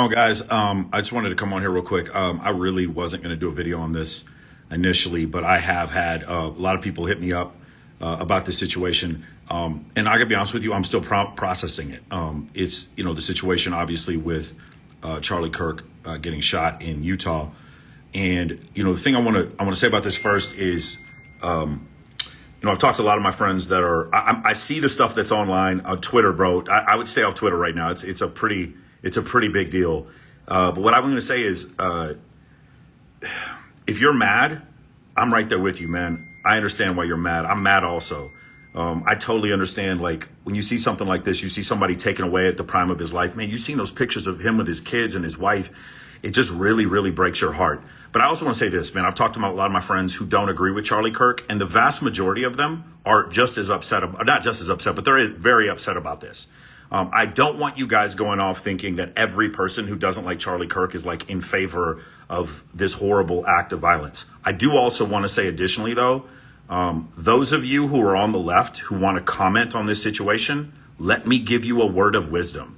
on, guys? I just wanted to come on here real quick. I really wasn't going to do a video on this initially, but I have had a lot of people hit me up about this situation. And I gotta be honest with you, I'm still processing it. It's, the situation obviously with Charlie Kirk getting shot in Utah. And, the thing I want to say about this first is, I've talked to a lot of my friends that are, I see the stuff that's online on Twitter, bro. I would stay off Twitter right now. It's a pretty big deal. But what I'm going to say is, if you're mad, I'm right there with you, man. I understand why you're mad. I'm mad also. I totally understand, like, when you see something like this, you see somebody taken away at the prime of his life, man, you've seen those pictures of him with his kids and his wife. It just really, really breaks your heart. But I also want to say this, man, I've talked to a lot of my friends who don't agree with Charlie Kirk, and the vast majority of them are just as upset, not just as upset, but they're very upset about this. I don't want you guys going off thinking that every person who doesn't like Charlie Kirk is like in favor of this horrible act of violence. I do also want to say additionally, though, those of you who are on the left who want to comment on this situation, let me give you a word of wisdom.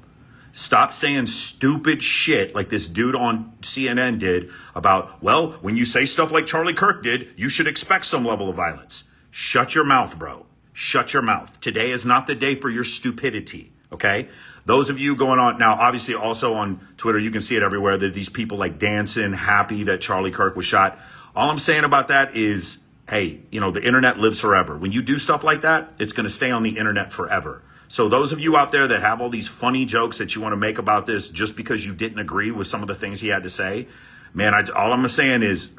Stop saying stupid shit like this dude on CNN did about, well, when you say stuff like Charlie Kirk did, you should expect some level of violence. Shut your mouth, bro. Shut your mouth. Today is not the day for your stupidity. Okay. Those of you going on now, obviously also on Twitter, you can see it everywhere that these people like dancing happy that Charlie Kirk was shot. All I'm saying about that is, hey, the internet lives forever. When you do stuff like that, it's going to stay on the internet forever. So those of you out there that have all these funny jokes that you want to make about this just because you didn't agree with some of the things he had to say, man, all I'm saying is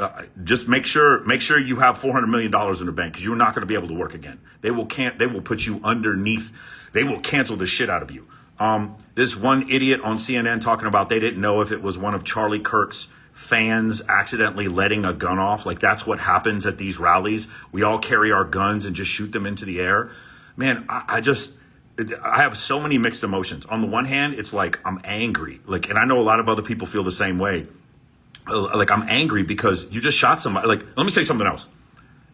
just make sure you have $400 million in the bank, because you're not going to be able to work again. They will put you underneath. They will cancel the shit out of you. This one idiot on CNN talking about they didn't know if it was one of Charlie Kirk's fans accidentally letting a gun off. Like, that's what happens at these rallies. We all carry our guns and just shoot them into the air. Man, I have so many mixed emotions. On the one hand, it's like I'm angry. Like, and I know a lot of other people feel the same way. Like, I'm angry because you just shot somebody. Like, let me say something else.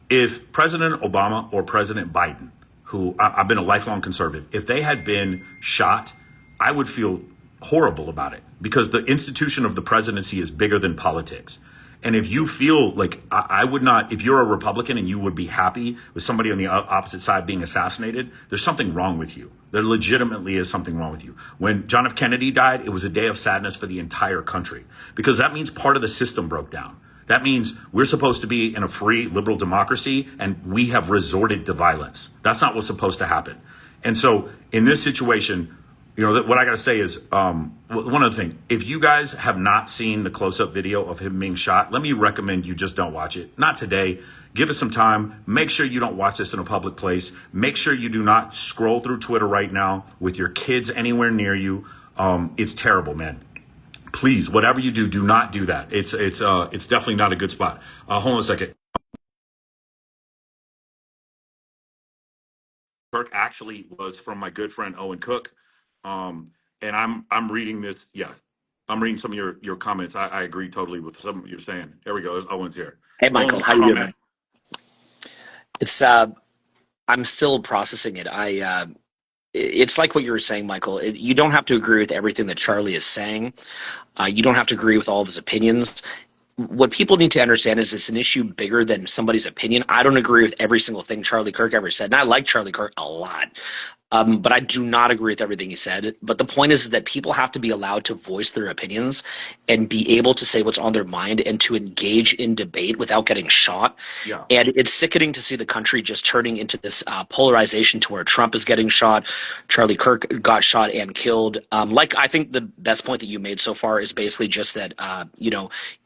If President Obama or President Biden, who I've been a lifelong conservative, if they had been shot, I would feel horrible about it, because the institution of the presidency is bigger than politics. And if you feel like I would not, if you're a Republican and you would be happy with somebody on the opposite side being assassinated, there's something wrong with you. There legitimately is something wrong with you. When John F. Kennedy died, it was a day of sadness for the entire country, because that means part of the system broke down. That means we're supposed to be in a free liberal democracy, and we have resorted to violence. That's not what's supposed to happen. And so in this situation, what I got to say is, one other thing. If you guys have not seen the close-up video of him being shot, let me recommend you just don't watch it. Not today. Give it some time. Make sure you don't watch this in a public place. Make sure you do not scroll through Twitter right now with your kids anywhere near you. It's terrible, man. Please, whatever you do, do not do that. It's definitely not a good spot. Hold on a second. Kirk actually was from my good friend Owen Cook. And I'm reading this. Yeah, I'm reading some of your comments. I agree totally with some of what you're saying. There we go. There's Owen's here. Hey, Michael, how you doing? It's I'm still processing it. It's like what you were saying, Michael. You don't have to agree with everything that Charlie is saying. You don't have to agree with all of his opinions. What people need to understand is it's an issue bigger than somebody's opinion. I don't agree with every single thing Charlie Kirk ever said, and I like Charlie Kirk a lot. But I do not agree with everything he said. But the point is that people have to be allowed to voice their opinions and be able to say what's on their mind and to engage in debate without getting shot. Yeah. And it's sickening to see the country just turning into this polarization to where Trump is getting shot, Charlie Kirk got shot and killed. I think the best point that you made so far is basically just that,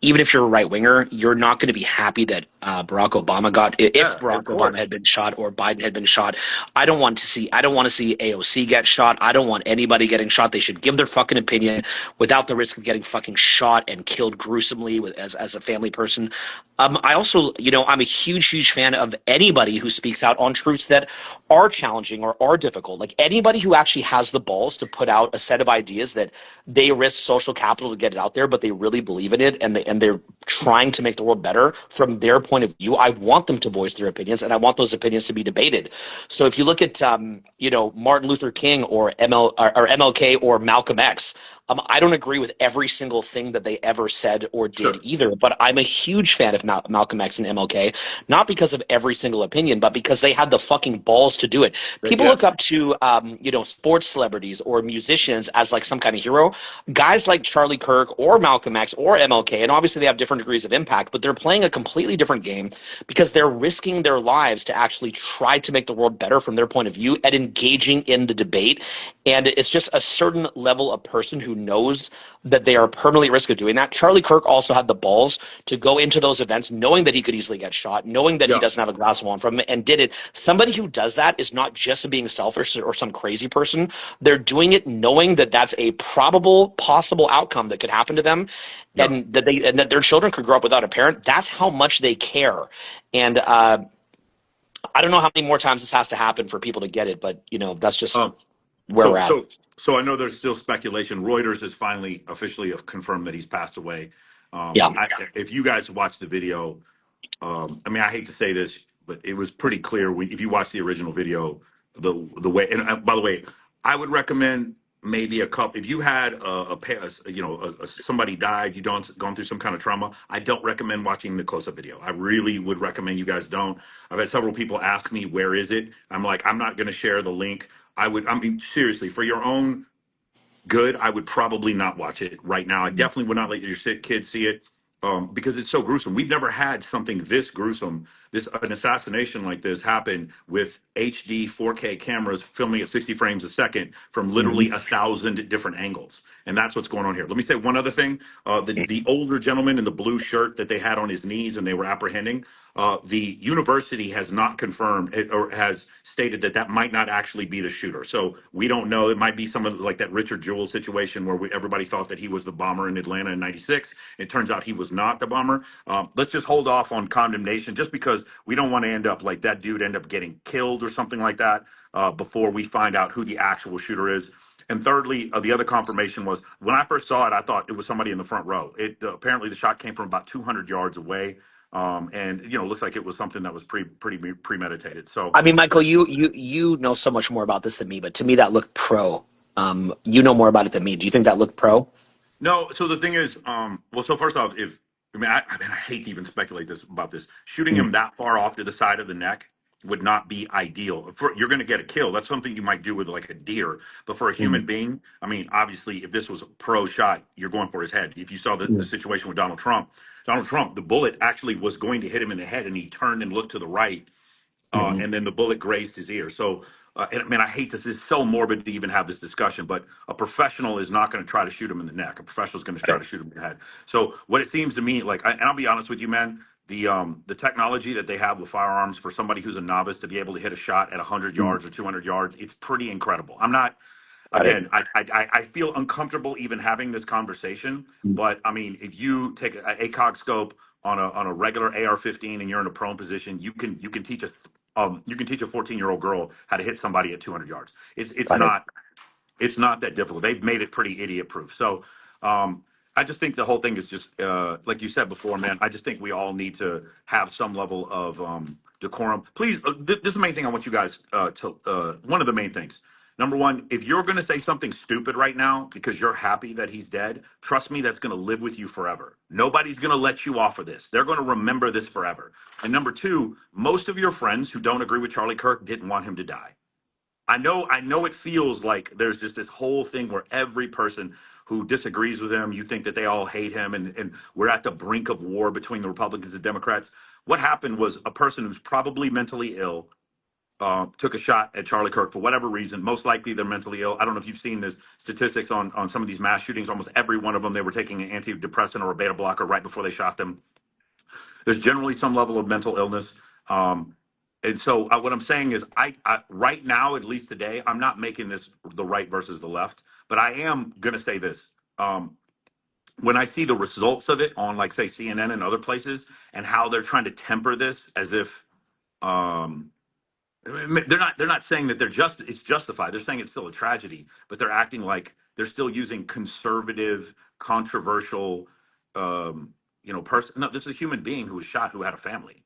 even if you're a right winger, you're not going to be happy that Barack Obama if Barack Obama had been shot or Biden had been shot. I don't want to see AOC get shot. I don't want anybody getting shot. They should give their fucking opinion without the risk of getting fucking shot and killed gruesomely as a family person. I also, I'm a huge fan of anybody who speaks out on truths that are challenging or are difficult. Like anybody who actually has the balls to put out a set of ideas that they risk social capital to get it out there, but they really believe in it and they're trying to make the world better from their point of view. I want them to voice their opinions, and I want those opinions to be debated. So if you look at, Martin Luther King or MLK or Malcolm X, I don't agree with every single thing that they ever said or did Sure. either, but I'm a huge fan of Malcolm X and MLK, not because of every single opinion, but because they had the fucking balls to do it. People look Yes. up to, sports celebrities or musicians as like some kind of hero. Guys like Charlie Kirk or Malcolm X or MLK, and obviously they have different degrees of impact, but they're playing a completely different game because they're risking their lives to actually try to make the world better from their point of view and engaging in the debate. And it's just a certain level of person who knows that they are permanently at risk of doing that. Charlie Kirk also had the balls to go into those events knowing that he could easily get shot, knowing that he Yeah. doesn't have a glass of wine from him, and did it. Somebody who does that is not just being selfish or some crazy person. They're doing it knowing that that's a probable, possible outcome that could happen to them, Yeah. and that their children could grow up without a parent. That's how much they care. And I don't know how many more times this has to happen for people to get it, but that's just Um, where we're so, at. so, so I know there's still speculation. Reuters has finally officially confirmed that he's passed away. Yeah. If you guys watch the video, I mean, I hate to say this, but it was pretty clear if you watch the original video, the way. And by the way, I would recommend maybe a couple. If you had somebody died, you don't gone through some kind of trauma. I don't recommend watching the close-up video. I really would recommend you guys don't. I've had several people ask me where is it. I'm like, I'm not going to share the link. I mean, seriously, for your own good, I would probably not watch it right now. I definitely would not let your kids see it because it's so gruesome. We've never had something this gruesome, this an assassination like this happen with HD 4K cameras filming at 60 frames a second from literally Mhm. 1,000 different angles. And that's what's going on here. Let me say one other thing. The older gentleman in the blue shirt that they had on his knees and they were apprehending, the university has not confirmed or has stated that that might not actually be the shooter. So we don't know. It might be some of like that Richard Jewell situation where everybody thought that he was the bomber in Atlanta in '96. It turns out he was not the bomber. Let's just hold off on condemnation just because we don't want to end up like that dude end up getting killed or something like that before we find out who the actual shooter is. And thirdly, the other confirmation was when I first saw it, I thought it was somebody in the front row. It apparently the shot came from about 200 yards away, and looks like it was something that was pretty premeditated. So I mean, Michael, you know so much more about this than me, but to me that looked pro. You know more about it than me. Do you think that looked pro? no, so the thing is, well, so first off, if I mean, I hate to even speculate this about this. Shooting him Mm, that far off to the side of the neck would not be ideal. You're going to get a kill. That's something you might do with like a deer, but for a mm, human being, I mean, obviously, if this was a pro shot, you're going for his head. If you saw the mm, situation with Donald Trump, the bullet actually was going to hit him in the head, and he turned and looked to the right mm. and then the bullet grazed his ear. So, and, man, I hate this. It's so morbid to even have this discussion, but a professional is not going to try to shoot him in the neck. A professional is going to try Right. to shoot him in the head. So, what it seems to me like, and I'll be honest with you, man, the technology that they have with firearms for somebody who's a novice to be able to hit a shot at 100 Mm, yards or 200 yards, it's pretty incredible. I'm not. got it. Again, I feel uncomfortable even having this conversation, Mm, but I mean, if you take a ACOG scope on a regular AR-15 and you're in a prone position, you can teach a 14-year-old girl how to hit somebody at 200 yards. got it. It's not that difficult. They've made it pretty idiot proof. So I just think the whole thing is just like you said before, man. I just think we all need to have some level of decorum. Please, this is the main thing I want you guys to. One of the main things. Number one, if you're going to say something stupid right now because you're happy that he's dead, trust me, that's going to live with you forever. Nobody's going to let you off of this. They're going to remember this forever. And number two, most of your friends who don't agree with Charlie Kirk didn't want him to die. I know it feels like there's just this whole thing where every person who disagrees with him, you think that they all hate him and we're at the brink of war between the Republicans and Democrats. What happened was a person who's probably mentally ill took a shot at Charlie Kirk for whatever reason. Most likely they're mentally ill. I don't know if you've seen this statistics on some of these mass shootings. Almost every one of them, they were taking an antidepressant or a beta blocker right before they shot them. There's generally some level of mental illness. And so what I'm saying is, right now, at least today, I'm not making this the right versus the left, but I am going to say this. When I see the results of it on, like, say, CNN and other places, and how they're trying to temper this as if um, they're not saying that it's justified. They're saying it's still a tragedy, but they're acting like they're still using conservative, controversial, person. No, this is a human being who was shot who had a family.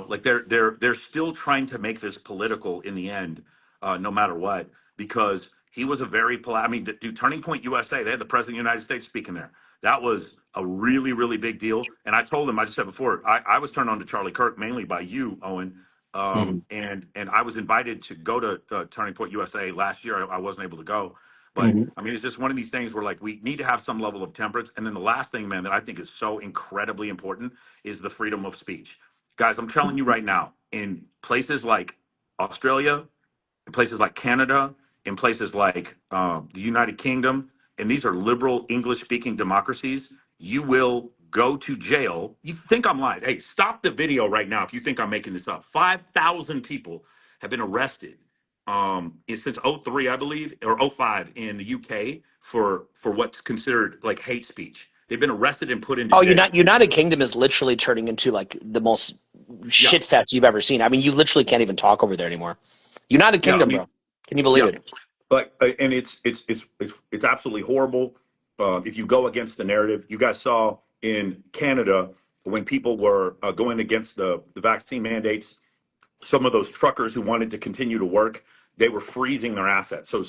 Like they're still trying to make this political in the end, no matter what, because He was a very polite. I mean, dude, Turning Point USA, they had the president of the United States speaking there. That was a really, really big deal. And I told him, I just said before, I was turned on to Charlie Kirk mainly by you, Owen. Mhm. And I was invited to go to Turning Point USA last year. I wasn't able to go, but Mhm. I mean, it's just one of these things where like we need to have some level of temperance. And then the last thing, man, that I think is so incredibly important is the freedom of speech. Guys, I'm telling you right now, in places like Australia, in places like Canada, in places like the United Kingdom, and these are liberal English speaking democracies, you will go to jail. You think I'm lying? Hey, stop the video right now if you think I'm making this up. 5,000 people have been arrested since '03, I believe, or '05 in the UK for what's considered like hate speech. They've been arrested and put into Oh, jail. United Kingdom is literally turning into like the most Yeah, shit fest you've ever seen. I mean, you literally can't even talk over there anymore. United yeah. I Kingdom, mean, bro. Can you believe yeah. it? But and it's absolutely horrible if you go against the narrative. You guys saw in Canada when people were going against the vaccine mandates, some of those truckers who wanted to continue to work, they were freezing their assets. So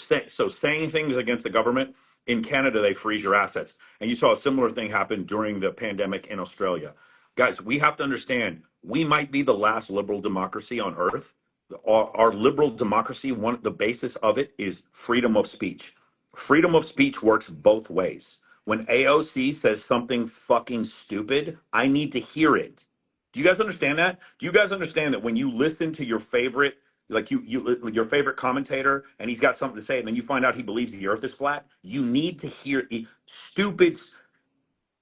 saying things against the government in Canada, they freeze your assets. And you saw a similar thing happen during the pandemic in Australia. Guys, we have to understand we might be the last liberal democracy on earth. Our liberal democracy, one the basis of it is freedom of speech. Freedom of speech works both ways. When AOC says something fucking stupid, I need to hear it. Do you guys understand that? Do you guys understand that when you listen to your favorite, like your favorite commentator, and he's got something to say, and then you find out he believes the Earth is flat, you need to hear stupid.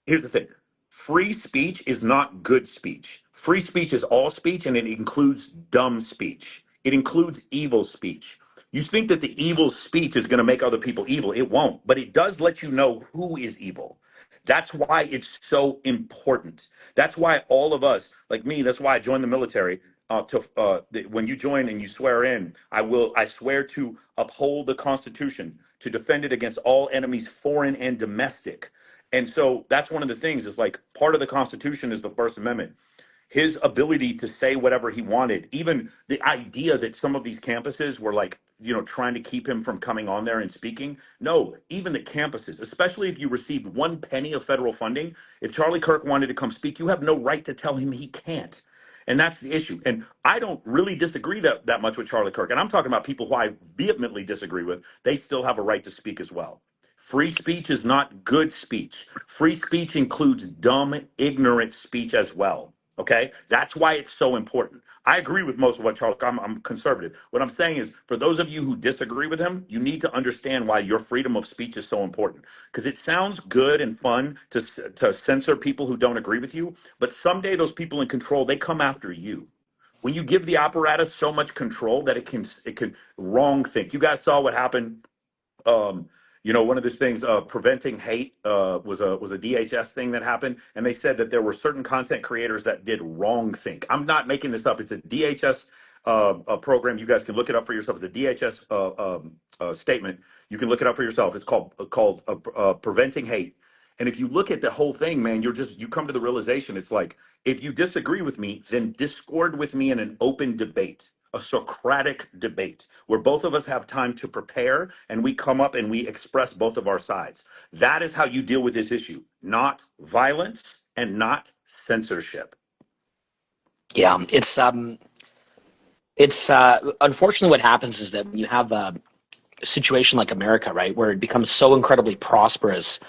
Here's the thing: free speech is not good speech. Free speech is all speech, and it includes dumb speech. It includes evil speech. You think that the evil speech is going to make other people evil? It won't, but it does let you know who is evil. That's why it's so important. That's why all of us, like me, that's why I joined the military. When you join and you swear in, I swear to uphold the Constitution, to defend it against all enemies, foreign and domestic. And so that's one of the things is like part of the Constitution is the First Amendment. His ability to say whatever he wanted, even the idea that some of these campuses were like, trying to keep him from coming on there and speaking. No, even the campuses, especially if you received 1 penny of federal funding, if Charlie Kirk wanted to come speak, you have no right to tell him he can't. And that's the issue. And I don't really disagree that much with Charlie Kirk. And I'm talking about people who I vehemently disagree with. They still have a right to speak as well. Free speech is not good speech. Free speech includes dumb, ignorant speech as well. Okay, that's why it's so important. I agree with most of what Charles. I'm conservative. What I'm saying is, for those of you who disagree with him, you need to understand why your freedom of speech is so important. Because it sounds good and fun to censor people who don't agree with you, but someday those people in control they come after you. When you give the apparatus so much control that it can wrong think. You guys saw what happened um, one of these things, preventing hate, was a DHS thing that happened, and they said that there were certain content creators that did wrong think. I'm not making this up. It's a DHS a program. You guys can look it up for yourself. It's a DHS statement. You can look it up for yourself. It's called preventing hate. And if you look at the whole thing, man, you come to the realization. It's like if you disagree with me, then discord with me in an open debate, a Socratic debate where both of us have time to prepare and we come up and we express both of our sides. That is how you deal with this issue, not violence and not censorship. Yeah, it's unfortunately what happens is that when you have a situation like America, right, where it becomes so incredibly prosperous,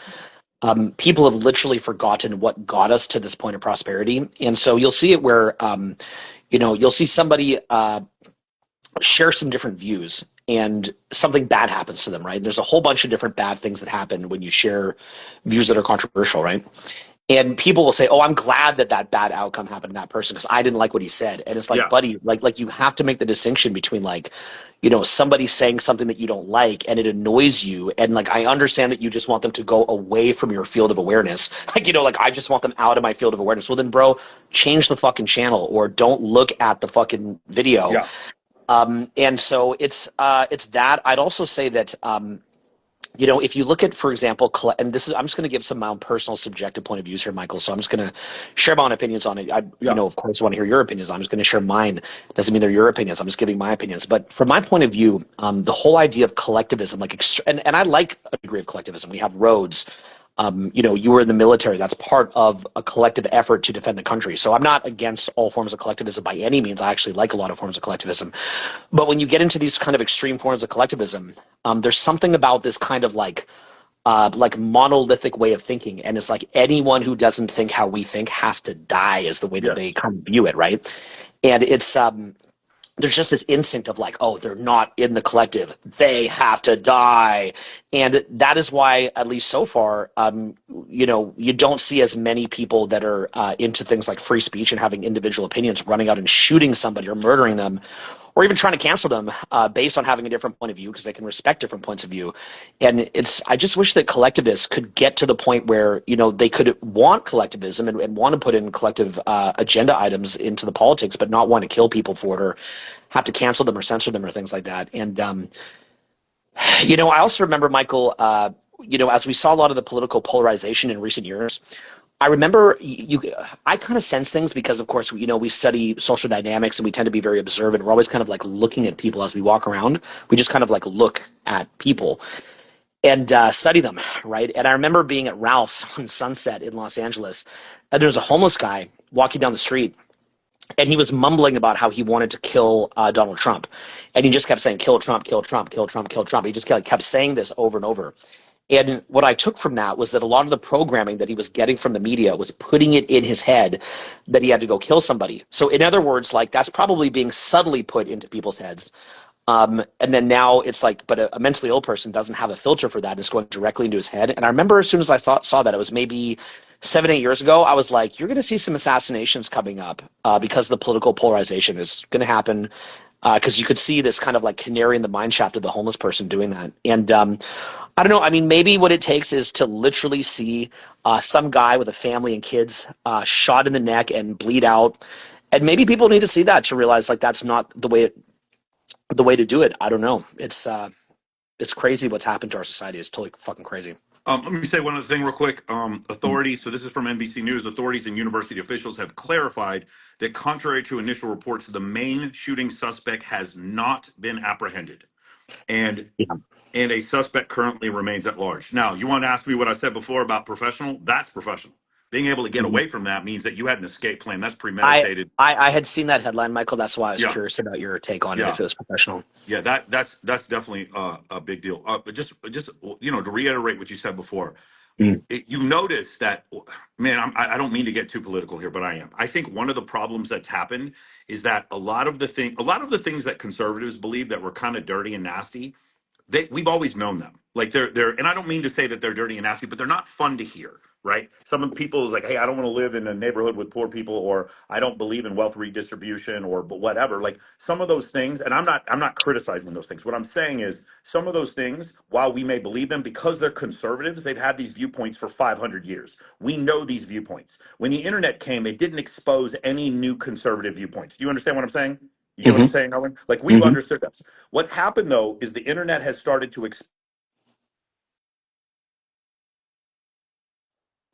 people have literally forgotten what got us to this point of prosperity, and so you'll see it where you'll see somebody share some different views and something bad happens to them, right? There's a whole bunch of different bad things that happen when you share views that are controversial, right? And people will say, "Oh, I'm glad that that bad outcome happened to that person because I didn't like what he said." And it's like, Yeah, buddy, like you have to make the distinction between like, somebody saying something that you don't like and it annoys you, and like I understand that you just want them to go away from your field of awareness. Like I just want them out of my field of awareness. Well, then, bro, change the fucking channel or don't look at the fucking video. yeah, And so it's that. I'd also say that if you look at, for example, and this is, I'm just going to give some of my own personal subjective point of views here, Michael. So I'm just going to share my own opinions on it. Yeah. Of course, want to hear your opinions. I'm just going to share mine. Doesn't mean they're your opinions. I'm just giving my opinions. But from my point of view, the whole idea of collectivism, and I like a degree of collectivism. We have roads. You were in the military. That's part of a collective effort to defend the country. So I'm not against all forms of collectivism by any means. I actually like a lot of forms of collectivism. But when you get into these kind of extreme forms of collectivism, there's something about this kind of like monolithic way of thinking, and it's like anyone who doesn't think how we think has to die, is the way that they Yes. kind of view it, right? And it's there's just this instinct of like, oh, they're not in the collective, they have to die. And that is why, at least so far, you don't see as many people that are into things like free speech and having individual opinions running out and shooting somebody or murdering them, or even trying to cancel them based on having a different point of view, because they can respect different points of view. And I just wish that collectivists could get to the point where they could want collectivism and want to put in collective agenda items into the politics, but not want to kill people for it or have to cancel them or censor them or things like that. And I also remember, Michael, as we saw a lot of the political polarization in recent years, I remember I kind of sense things because, of course, we study social dynamics and we tend to be very observant. We're always kind of like looking at people as we walk around. We just kind of like look at people and study them, right? And I remember being at Ralph's on Sunset in Los Angeles, and there's a homeless guy walking down the street, and he was mumbling about how he wanted to kill Donald Trump, and he just kept saying, "Kill Trump, kill Trump, kill Trump, kill Trump." He just kept saying this over and over. And what I took from that was that a lot of the programming that he was getting from the media was putting it in his head that he had to go kill somebody. So, in other words, like that's probably being subtly put into people's heads. And then now it's like, but a mentally ill person doesn't have a filter for that. It's going directly into his head. And I remember as soon as I saw that, it was maybe 7, 8 years ago, I was like, you're going to see some assassinations coming up because the political polarization is going to happen. Because you could see this kind of like canary in the mine shaft of the homeless person doing that. And I don't know. I mean, maybe what it takes is to literally see some guy with a family and kids shot in the neck and bleed out. And maybe people need to see that to realize like that's not the way to do it. I don't know. It's crazy what's happened to our society. It's totally fucking crazy. Let me say one other thing real quick. Authorities, so this is from NBC News, authorities and university officials have clarified that contrary to initial reports, the main shooting suspect has not been apprehended. And Yeah. and a suspect currently remains at large. Now, you want to ask me what I said before about professional? That's professional. Being able to get Mhm. away from that means that you had an escape plan. That's I, premeditated. I had seen that headline, Michael. That's why I was Yeah, curious about your take on it, yeah. if it was professional. Yeah, that's definitely a big deal. But just to reiterate what you said before, Mm. you notice that, man. I don't mean to get too political here, but I am. I think one of the problems that's happened is that a lot of the things that conservatives believe that were kind of dirty and nasty, we've always known them. Like they're and I don't mean to say that they're dirty and nasty, but they're not fun to hear, right? Some of the people is like, hey, I don't want to live in a neighborhood with poor people, or I don't believe in wealth redistribution, or but whatever. Like some of those things, and I'm not criticizing those things. What I'm saying is some of those things, while we may believe them because they're conservatives, they've had these viewpoints for 500 years. We know these viewpoints. When the internet came, it didn't expose any new conservative viewpoints. Do you understand what I'm saying? You get what I'm Hmm. saying, Owen? Like we've Hmm. understood that. What's happened though is the internet has started to expose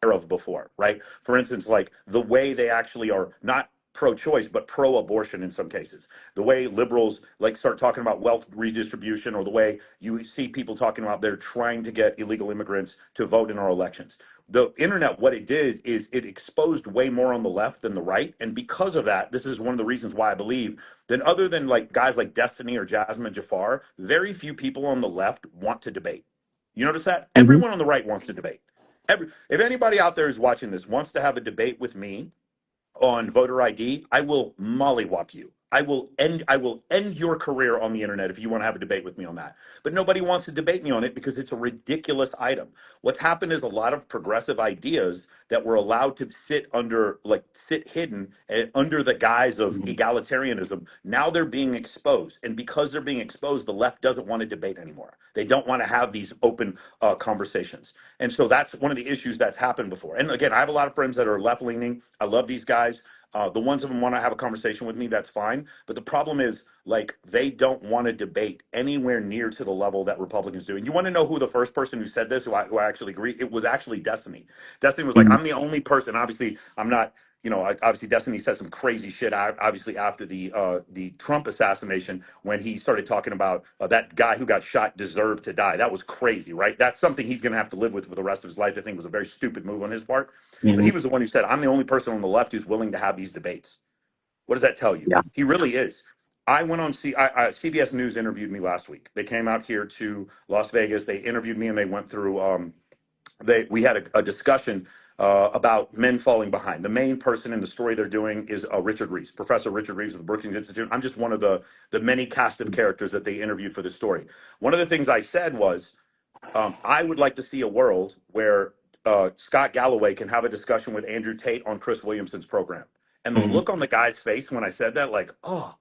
of before, right? For instance, like the way they actually are not pro-choice but pro-abortion in some cases. The way liberals like start talking about wealth redistribution, or the way you see people talking about they're trying to get illegal immigrants to vote in our elections. The internet, what it did is it exposed way more on the left than the right, and because of that, this is one of the reasons why I believe that other than like guys like Destiny or Jasmine Jafar, very few people on the left want to debate. You notice that? Hmm. Everyone on the right wants to debate. If anybody out there who's watching this wants to have a debate with me on voter ID, I will mollywop you. I will end your career on the internet if you want to have a debate with me on that. But nobody wants to debate me on it because it's a ridiculous item. What's happened is a lot of progressive ideas that were allowed to sit hidden under the guise of Hmm. egalitarianism. Now they're being exposed, and because they're being exposed, the left doesn't want to debate anymore. They don't want to have these open conversations, and so that's one of the issues that's happened before. And again, I have a lot of friends that are left leaning. I love these guys. The ones of them want to have a conversation with me, that's fine. But the problem is like they don't want to debate anywhere near to the level that Republicans do. And you want to know who the first person who said this, who I actually agree, it was actually Destiny. Destiny was like, Mhm. I'm the only person. Obviously, I'm not. Obviously, Destiny said some crazy shit. Obviously, after the Trump assassination, when he started talking about that guy who got shot deserved to die, that was crazy, right? That's something he's going to have to live with for the rest of his life. I think was a very stupid move on his part. But he Mhm. was the one who said, "I'm the only person on the left who's willing to have these debates." What does that tell you? Yeah. He really is. I went on CBS News interviewed me last week. They came out here to Las Vegas. They interviewed me and they went through. We had a discussion about men falling behind. The main person in the story they're doing is Richard Reeves, Professor Richard Reeves of the Brookings Institute. I'm just one of the many cast of characters that they interviewed for the story. One of the things I said was, I would like to see a world where Scott Galloway can have a discussion with Andrew Tate on Chris Williamson's program. And the Mhm. look on the guy's face when I said that, like, oh,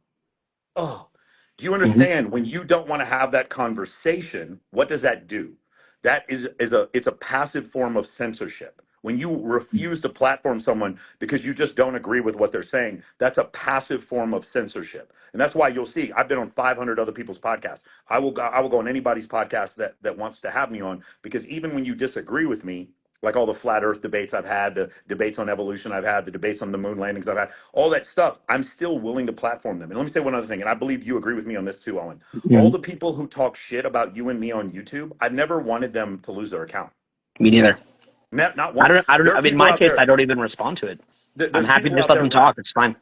do you Mhm. understand when you don't want to have that conversation, what does that do? That it's a passive form of censorship. When you refuse to platform someone because you just don't agree with what they're saying, that's a passive form of censorship. And that's why you'll see I've been on 500 other people's podcasts. I will go on anybody's podcast that wants to have me on, because even when you disagree with me, like all the flat earth debates I've had, the debates on evolution I've had, the debates on the moon landings I've had, all that stuff, I'm still willing to platform them. And let me say one other thing, and I believe you agree with me on this too, Owen. All Mhm. the people who talk shit about you and me on YouTube, I've never wanted them to lose their account. Me neither. Not I once. don't. I don't. There are I mean, people my out case, I there. don't even respond to it. I'm There's happy to people just out let there. them talk. It's fine.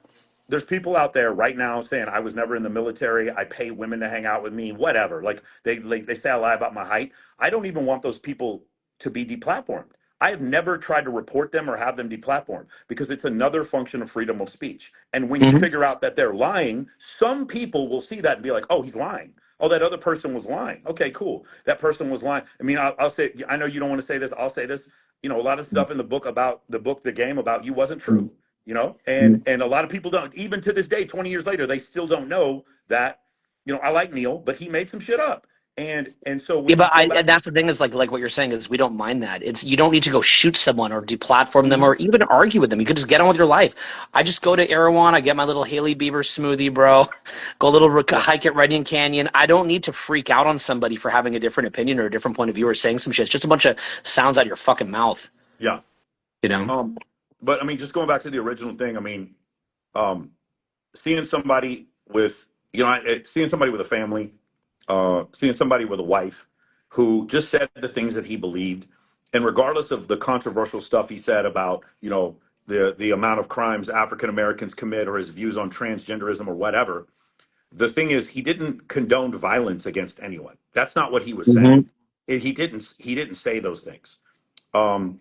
There's people out there right now saying I was never in the military. I pay women to hang out with me. Whatever. Like they say I lie about my height. I don't even want those people to be deplatformed. I have never tried to report them or have them deplatformed, because it's another function of freedom of speech. And when you Mhm. figure out that they're lying, some people will see that and be like, "Oh, he's lying. Oh, that other person was lying. Okay, cool. That person was lying." I mean, I'll say. I know you don't want to say this. I'll say this. A lot of stuff in the book about the game about you wasn't true. Mhm. And a lot of people don't, even to this day, 20 years later, they still don't know that. I like Neil, but he made some shit up. And so Yeah, when you but go back and to, that's the thing is like what you're saying is we don't mind that. It's you don't need to go shoot someone or deplatform them Mhm. or even argue with them. You could just get on with your life. I just go to Erewhon, I get my little Haley Bieber smoothie, bro. Go a little Yeah, hike at Runyon Canyon. I don't need to freak out on somebody for having a different opinion or a different point of view or saying some shit. It's just a bunch of sounds out of your fucking mouth, yeah. you know? But I mean, just going back to the original thing, I mean, um, seeing somebody with, seeing somebody with a family, seeing somebody with a wife who just said the things that he believed, and regardless of the controversial stuff he said about, the amount of crimes African Americans commit or his views on transgenderism or whatever, the thing is he didn't condone violence against anyone. That's not what he was saying. Hmm. He didn't say those things. Um,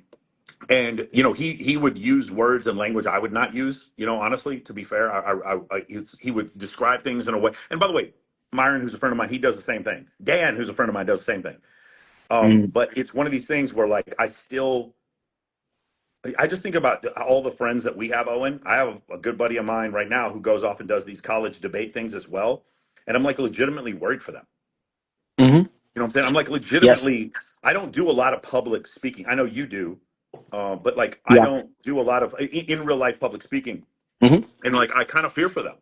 and he would use words and language I would not use. Honestly, to be fair, he would describe things in a way. And by the way, Myron, who's a friend of mine, he does the same thing. Dan, who's a friend of mine, does the same thing. But it's one of these things where, like, I just think about all the friends that we have, Owen. I have a good buddy of mine right now who goes off and does these college debate things as well, and I'm like legitimately worried for them. Hmm. You know what I'm saying? I'm like Yes. legitimately. I don't do a lot of public speaking. I know you do, but like I Yeah. don't do a lot of in real life public speaking, Hmm. and like I kind of fear for them.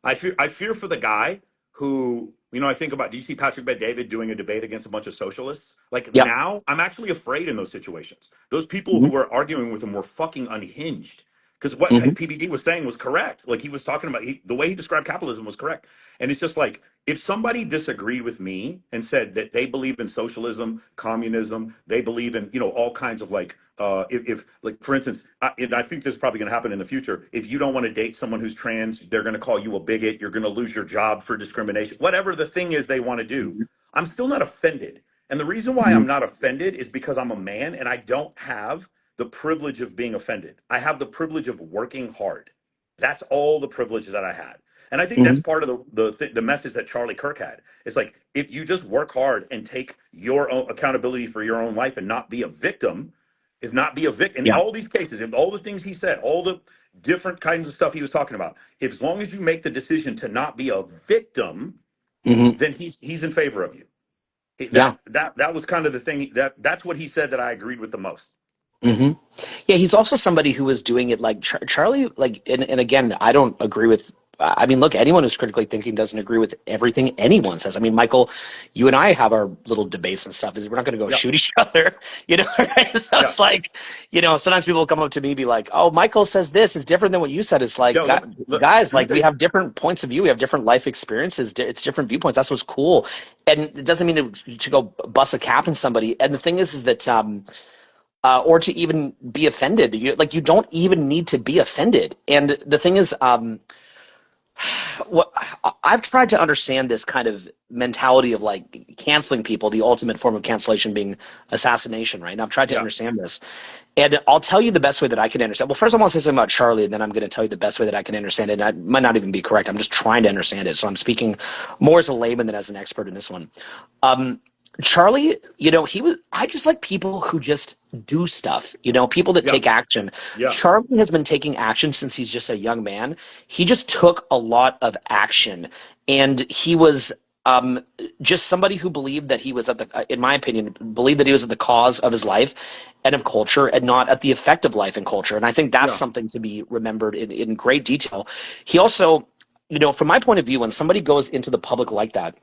I fear for the guy who, I think about. Do you see Patrick Bet David doing a debate against a bunch of socialists? Like Yeah. now, I'm actually afraid in those situations. Those people who Hmm. were arguing with him were fucking unhinged. Because what Hmm. PBD was saying was correct. Like he was talking about the way he described capitalism was correct. And it's just like if somebody disagreed with me and said that they believe in socialism, communism, they believe in all kinds of like if like for instance, and I think this is probably going to happen in the future. If you don't want to date someone who's trans, they're going to call you a bigot. You're going to lose your job for discrimination. Whatever the thing is they want to do, I'm still not offended. And the reason why Hmm. I'm not offended is because I'm a man and I don't have the privilege of being offended. I have the privilege of working hard. That's all the privilege that I had. And I think that's Hmm. part of the message that Charlie Kirk had. It's like if you just work hard and take your own accountability for your own life and not be a victim, if not be a victim in Yeah. all these cases, in all the things he said, all the different kinds of stuff he was talking about, if as long as you make the decision to not be a victim, Hmm. then he's in favor of you. Yeah. That was kind of the thing that's what he said that I agreed with the most. Hmm. Yeah, he's also somebody who was doing it like Charlie, like, and again, I don't agree with. I mean, look, anyone who's critically thinking doesn't agree with everything anyone says. I mean, Michael, you and I have our little debates and stuff. Is we're not going to go Yeah. shoot each other, right? So Yeah. it's like, sometimes people come up to me and be like, "Oh, Michael says this is different than what you said." It's like, Yo, guys, let me like tell we you. have different points of view, we have different life experiences, it's different viewpoints. That's what's cool, and it doesn't mean to go bust a cap in somebody. And the thing is that or to even be offended. You don't even need to be offended. And the thing is, what I've tried to understand this kind of mentality of like canceling people, the ultimate form of cancellation being assassination, right? And I've tried to Yeah. understand this. And I'll tell you the best way that I can understand. Well, first I want to say something about Charlie, and then I'm going to tell you the best way that I can understand it. And I might not even be correct. I'm just trying to understand it. So I'm speaking more as a layman than as an expert in this one. Charlie, I just like people who just do stuff, people that Yeah. take action. Yeah. Charlie has been taking action since he's just a young man. He just took a lot of action, and he was just somebody who believed that he was in my opinion, believed that he was at the cause of his life and of culture and not at the effect of life and culture. And I think that's Yeah. something to be remembered in great detail. He also, from my point of view, when somebody goes into the public like that,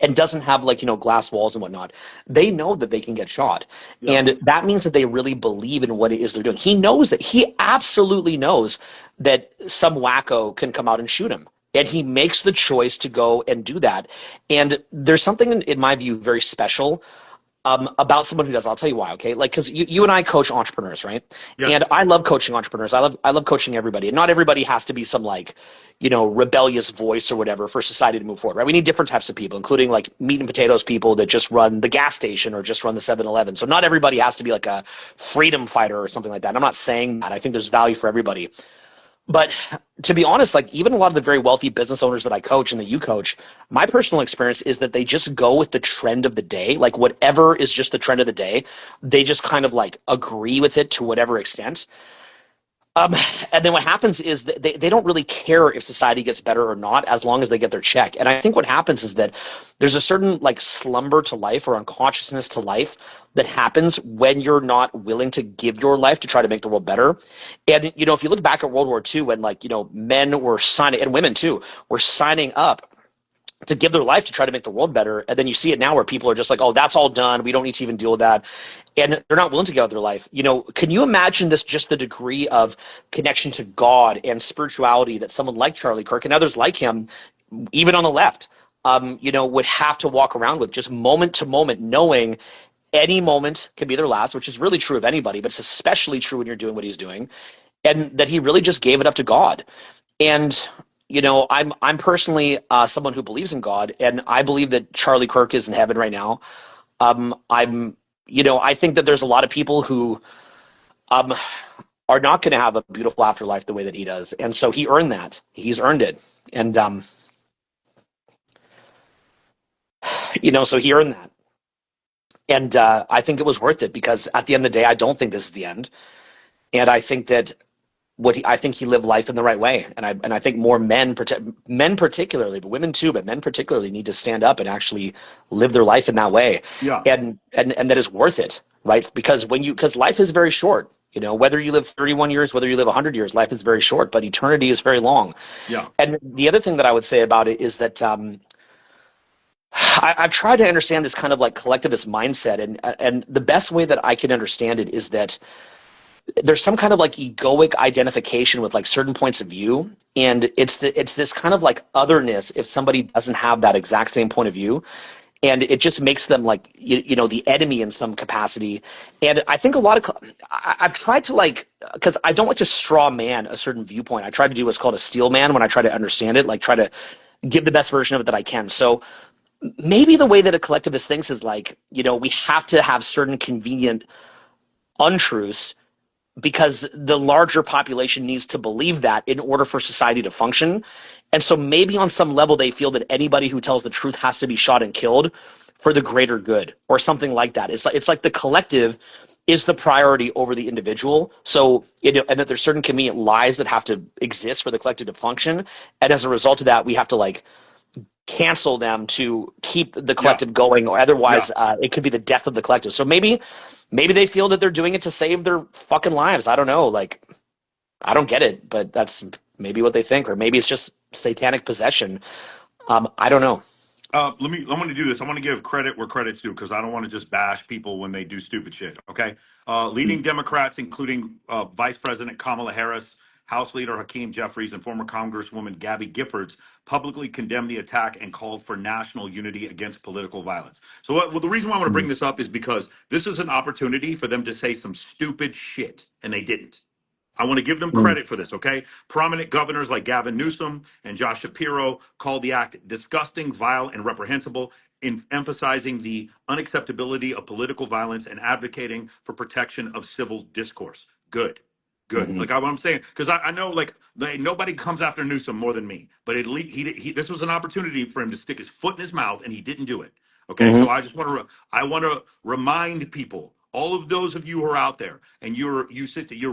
and doesn't have like glass walls and whatnot, they know that they can get shot, Yeah. and that means that they really believe in what it is they're doing. He absolutely knows that some wacko can come out and shoot him, and he makes the choice to go and do that. And there's something in my view very special about someone who does. I'll tell you why. Okay, like because you and I coach entrepreneurs, right? Yes. And I love coaching entrepreneurs. I love coaching everybody, and not everybody has to be some like rebellious voice or whatever for society to move forward, right? We need different types of people, including like meat and potatoes people that just run the gas station or just run the 7-Eleven. So not everybody has to be like a freedom fighter or something like that. And I'm not saying that. I think there's value for everybody. But to be honest, like even a lot of the very wealthy business owners that I coach and that you coach, my personal experience is that they just go with the trend of the day. Like whatever is just the trend of the day, they just kind of like agree with it to whatever extent. Um, and then what happens is that they don't really care if society gets better or not as long as they get their check. And I think what happens is that there's a certain like slumber to life or unconsciousness to life that happens when you're not willing to give your life to try to make the world better. And, if you look back at World War II when like, men were signing, and women too, were signing up to give their life to try to make the world better. And then you see it now where people are just like, oh, that's all done. We don't need to even deal with that. And they're not willing to give up their life. Can you imagine this, just the degree of connection to God and spirituality that someone like Charlie Kirk and others like him, even on the left, would have to walk around with just moment to moment, knowing any moment can be their last, which is really true of anybody, but it's especially true when you're doing what he's doing. And that he really just gave it up to God. And I'm personally someone who believes in God, and I believe that Charlie Kirk is in heaven right now. I'm I think that there's a lot of people who um, are not going to have a beautiful afterlife the way that he does, and so he earned that. He's earned it, and so he earned that, and I think it was worth it because at the end of the day, I don't think this is the end, and I think that I think he lived life in the right way, and I think more men particularly, but women too, but men particularly need to stand up and actually live their life in that way, Yeah. and that is worth it, right? Because because life is very short. Whether you live 31 years, whether you live 100 years, life is very short, but eternity is very long. Yeah. And the other thing that I would say about it is that I've tried to understand this kind of like collectivist mindset, and the best way that I can understand it is that there's some kind of like egoic identification with like certain points of view, and it's this kind of like otherness if somebody doesn't have that exact same point of view, and it just makes them like the enemy in some capacity. And I think a lot of I've tried to like, because I don't like to straw man a certain viewpoint. I try to do what's called a steel man when I try to understand it, like try to give the best version of it that I can. So maybe the way that a collectivist thinks is like, we have to have certain convenient untruths because the larger population needs to believe that in order for society to function. And so maybe on some level they feel that anybody who tells the truth has to be shot and killed for the greater good or something like that. It's like the collective is the priority over the individual. So, and that there's certain convenient lies that have to exist for the collective to function. And as a result of that, we have to like cancel them to keep the Yeah. collective going, or Yeah. otherwise it could be the death of the collective. So maybe they feel that they're doing it to save their fucking lives. I don't know. Like, I don't get it, but that's maybe what they think, or maybe it's just satanic possession. I don't know. I'm going to do this. I'm going to give credit where credit's due because I don't want to just bash people when they do stupid shit. Okay. Leading Democrats, including Vice President Kamala Harris, House Leader Hakeem Jeffries, and former Congresswoman Gabby Giffords, publicly condemned the attack and called for national unity against political violence. So, well, the reason why I want to bring this up is because this is an opportunity for them to say some stupid shit, and they didn't. I want to give them credit for this, okay? Prominent governors like Gavin Newsom and Josh Shapiro called the act disgusting, vile, and reprehensible, in emphasizing the unacceptability of political violence and advocating for protection of civil discourse. Good. Good. Hmm. Like what I'm saying, because I know nobody comes after Newsom more than me, but at least this was an opportunity for him to stick his foot in his mouth, and he didn't do it. Okay, Hmm. so I want to remind people, all of those of you who are out there, and you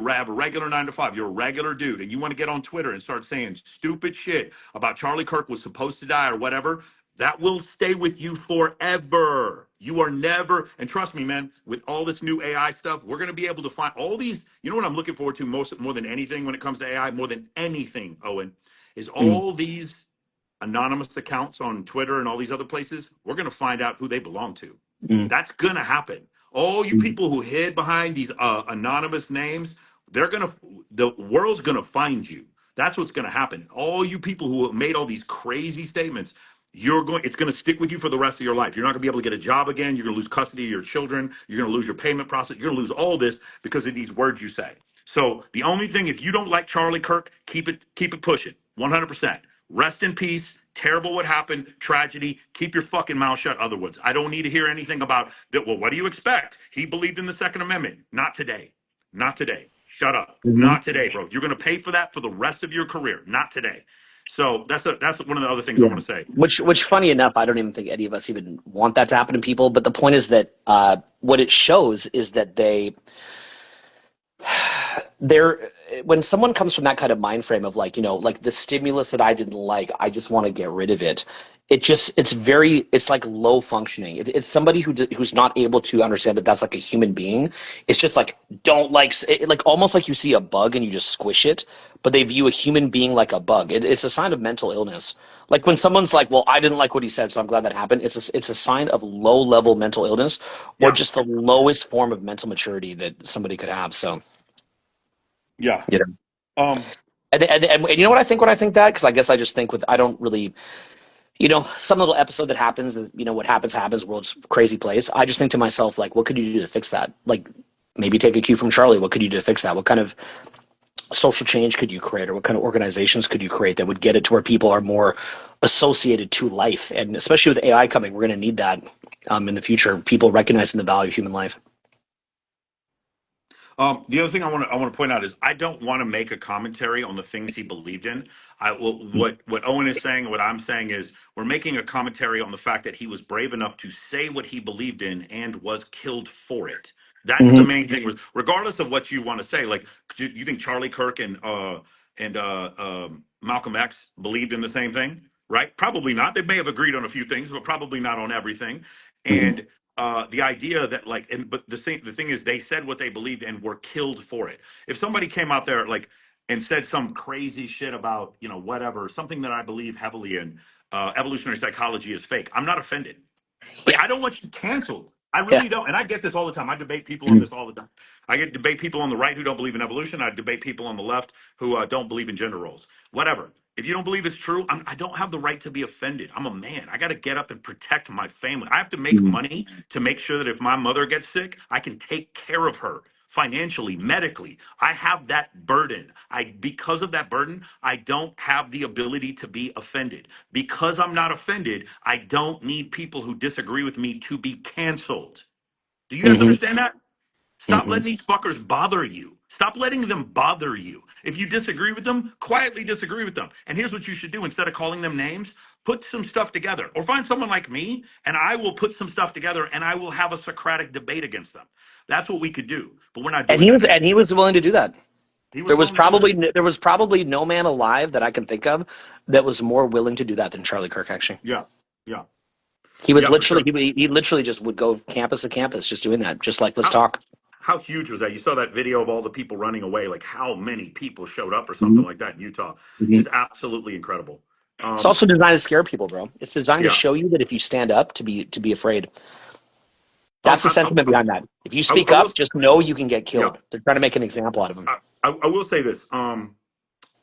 have a regular 9 to 5, you're a regular dude, and you want to get on Twitter and start saying stupid shit about Charlie Kirk was supposed to die or whatever. That will stay with you forever. You are never, and trust me, man, with all this new AI stuff, we're going to be able to find all these. You know what I'm looking forward to more than anything when it comes to AI, more than anything, Owen, is all these anonymous accounts on Twitter and all these other places. We're going to find out who they belong to. Hmm. That's going to happen. All you people who hid behind these anonymous names, the world's going to find you. That's what's going to happen. All you people who made all these crazy statements, it's going to stick with you for the rest of your life. You're not going to be able to get a job again. You're going to lose custody of your children. You're going to lose your payment process. You're going to lose all this because of these words you say. So the only thing, if you don't like Charlie Kirk, keep it pushing 100%. Rest in peace. Terrible what happened. Tragedy. Keep your fucking mouth shut. Otherwise, I don't need to hear anything about that. Well, what do you expect? He believed in the Second Amendment. Not today. Not today. Shut up. Hmm. Not today, bro. You're going to pay for that for the rest of your career. Not today. So that's one of the other things I Yeah. want to say. Which, funny enough, I don't even think any of us even want that to happen to people. But the point is that what it shows is that they're when someone comes from that kind of mind frame of like, like the stimulus that I didn't like, I just want to get rid of it. It's like low functioning. It's somebody who's not able to understand that that's like a human being. It's just like, don't like like almost like you see a bug and you just squish it, but they view a human being like a bug. It's a sign of mental illness. Like when someone's like, well, I didn't like what he said, so I'm glad that happened. It's a sign of low level mental illness, or Yeah. just the lowest form of mental maturity that somebody could have. So. Yeah. Yeah. Um. And you know what I think when I think that? Because I guess I just think I don't really, some little episode that happens, what happens, world's crazy place. I just think to myself, like, what could you do to fix that? Like, maybe take a cue from Charlie. What could you do to fix that? What kind of social change could you create, or what kind of organizations could you create that would get it to where people are more associated to life? And especially with AI coming, we're going to need that in the future. People recognizing the value of human life. The other thing I want to point out is I don't want to make a commentary on the things he believed in. What Owen is saying, what I'm saying is we're making a commentary on the fact that he was brave enough to say what he believed in and was killed for it. That's the Mm-hmm. main thing. Regardless of what you want to say, like you think Charlie Kirk and Malcolm X believed in the same thing, right? Probably not. They may have agreed on a few things, but probably not on everything. And the idea that but the thing is they said what they believed and were killed for it. If somebody came out there and said some crazy shit about whatever, something that I believe heavily in, evolutionary psychology is fake, I'm not offended. Like, Yeah. I don't want you canceled. I Yeah. really don't. And I get this all the time. I debate people on this all the time. I get debate people on the right who don't believe in evolution. I debate people on the left who don't believe in gender roles. Whatever. If you don't believe it's true, I don't have the right to be offended. I'm a man. I got to get up and protect my family. I have to make money to make sure that if my mother gets sick, I can take care of her financially, medically. I have that burden. Because of that burden, I don't have the ability to be offended. Because I'm not offended, I don't need people who disagree with me to be canceled. Do you guys Hmm. understand that? Stop Hmm. letting these fuckers bother you. Stop letting them bother you. If you disagree with them, quietly disagree with them. And here's what you should do: instead of calling them names, put some stuff together. Or find someone like me, and I will put some stuff together and I will have a Socratic debate against them. That's what we could do. But we're not And doing he that was anymore. and he was willing to do that. He was There was willing to do that. probably no man alive that I can think of that was more willing to do that than Charlie Kirk. Actually, Yeah. Yeah. he was Yeah, for literally sure. he literally just would go campus to campus, just doing that, just like let's How talk. how huge was that? You saw that video of all the people running away, like how many people showed up or something Mhm. like that in Utah. Mhm. Just absolutely incredible. It's also designed to scare people, bro. It's designed to Yeah. show you that if you stand up, to be afraid. That's the I, sentiment behind that. If you I speak will. up, just know you can get Yeah. killed. They're trying to make an example out of them. I will say this.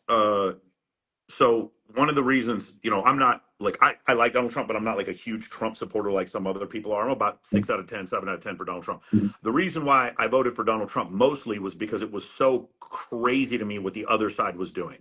Uh, so one of the reasons, I'm not like I like Donald Trump, but I'm not like a huge Trump supporter like some other people are. I'm about 6 out of 10, 7 out of 10 for Donald Trump. The reason why I voted for Donald Trump mostly was because it was so crazy to me what the other side was doing.